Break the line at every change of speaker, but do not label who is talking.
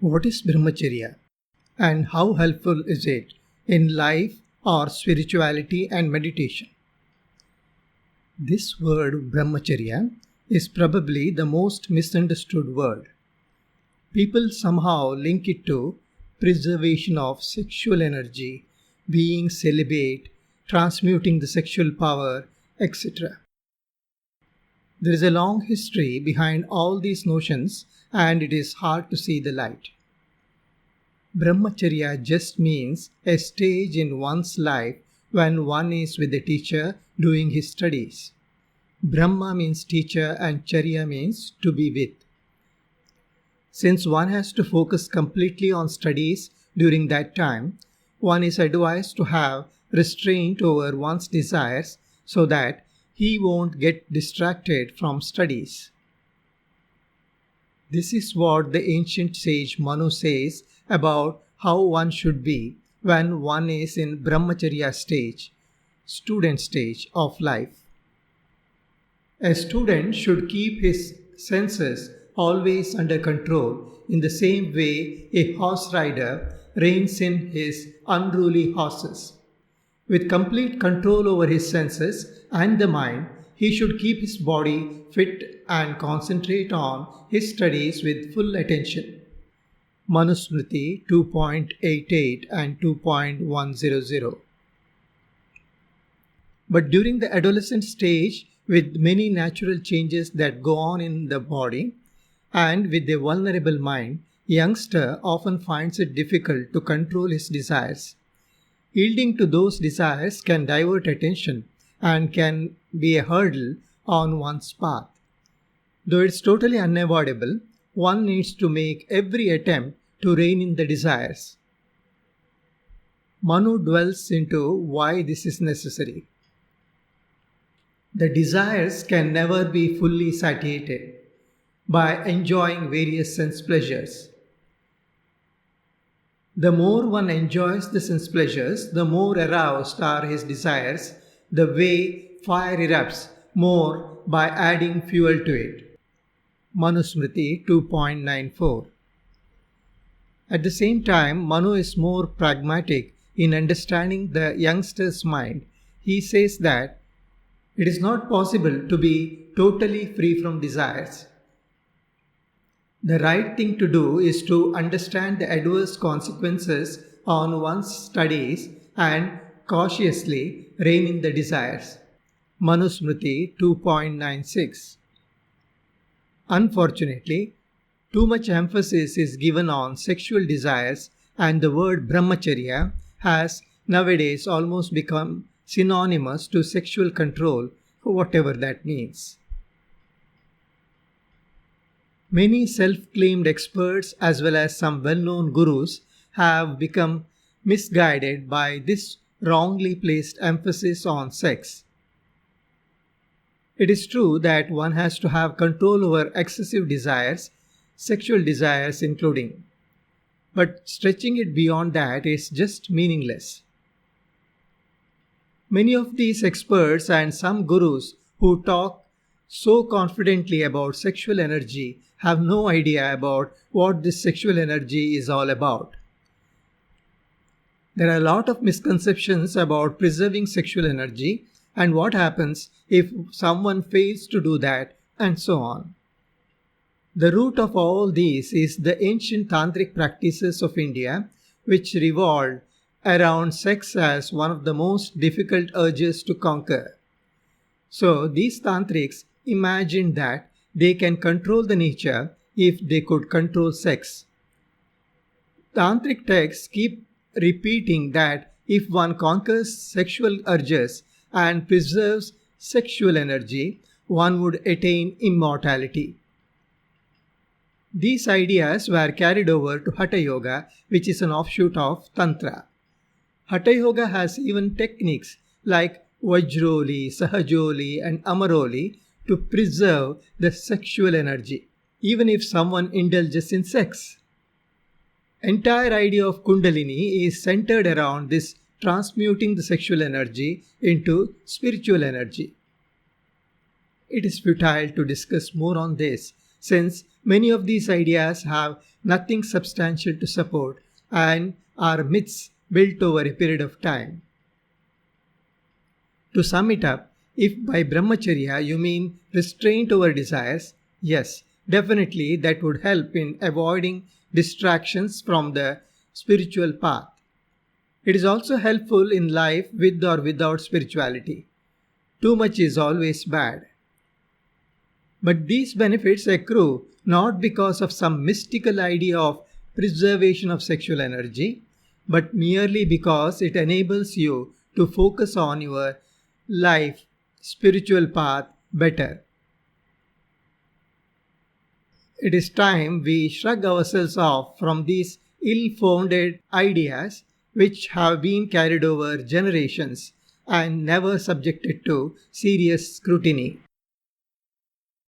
What is Brahmacharya and how helpful is it in life or spirituality and meditation? This word Brahmacharya is probably the most misunderstood word. People somehow link it to preservation of sexual energy, being celibate, transmuting the sexual power, etc. There is a long history behind all these notions and it is hard to see the light. Brahmacharya just means a stage in one's life when one is with a teacher doing his studies. Brahma means teacher and Charya means to be with. Since one has to focus completely on studies during that time, one is advised to have restraint over one's desires so that he won't get distracted from studies. This is what the ancient sage Manu says about how one should be when one is in Brahmacharya stage, student stage of life. A student should keep his senses always under control in the same way a horse rider reins in his unruly horses. With complete control over his senses and the mind, he should keep his body fit and concentrate on his studies with full attention. Manusmriti 2.88 and 2.100. But during the adolescent stage, with many natural changes that go on in the body, and with a vulnerable mind, youngster often finds it difficult to control his desires. Yielding to those desires can divert attention and can be a hurdle on one's path. Though it's totally unavoidable, one needs to make every attempt to rein in the desires. Manu dwells into why this is necessary. The desires can never be fully satiated by enjoying various sense pleasures. The more one enjoys the sense pleasures, the more aroused are his desires, the way fire erupts more by adding fuel to it. Manusmriti 2.94. At the same time, Manu is more pragmatic in understanding the youngster's mind. He says that it is not possible to be totally free from desires. The right thing to do is to understand the adverse consequences on one's studies and cautiously rein in the desires. Manusmriti 2.96. Unfortunately, too much emphasis is given on sexual desires and the word Brahmacharya has nowadays almost become synonymous to sexual control, whatever that means. Many self-claimed experts as well as some well-known gurus have become misguided by this wrongly placed emphasis on sex. It is true that one has to have control over excessive desires, sexual desires including. But stretching it beyond that is just meaningless. Many of these experts and some gurus who talk so confidently about sexual energy have no idea about what this sexual energy is all about. There are a lot of misconceptions about preserving sexual energy and what happens if someone fails to do that and so on. The root of all these is the ancient tantric practices of India, which revolved around sex as one of the most difficult urges to conquer. So these tantrics imagined that they can control the nature if they could control sex. Tantric texts keep repeating that if one conquers sexual urges and preserves sexual energy, one would attain immortality. These ideas were carried over to Hatha Yoga, which is an offshoot of Tantra. Hatha Yoga has even techniques like Vajroli, Sahajoli and Amaroli to preserve the sexual energy, even if someone indulges in sex. Entire idea of Kundalini is centered around this transmuting the sexual energy into spiritual energy. It is futile to discuss more on this since Many of these ideas have nothing substantial to support and are myths built over a period of time. To sum it up, if by Brahmacharya you mean restraint over desires, yes, definitely that would help in avoiding distractions from the spiritual path. It is also helpful in life with or without spirituality. Too much is always bad. But these benefits accrue not because of some mystical idea of preservation of sexual energy, but merely because it enables you to focus on your life, spiritual path better. It is time we shrug ourselves off from these ill-founded ideas which have been carried over generations and never subjected to serious scrutiny.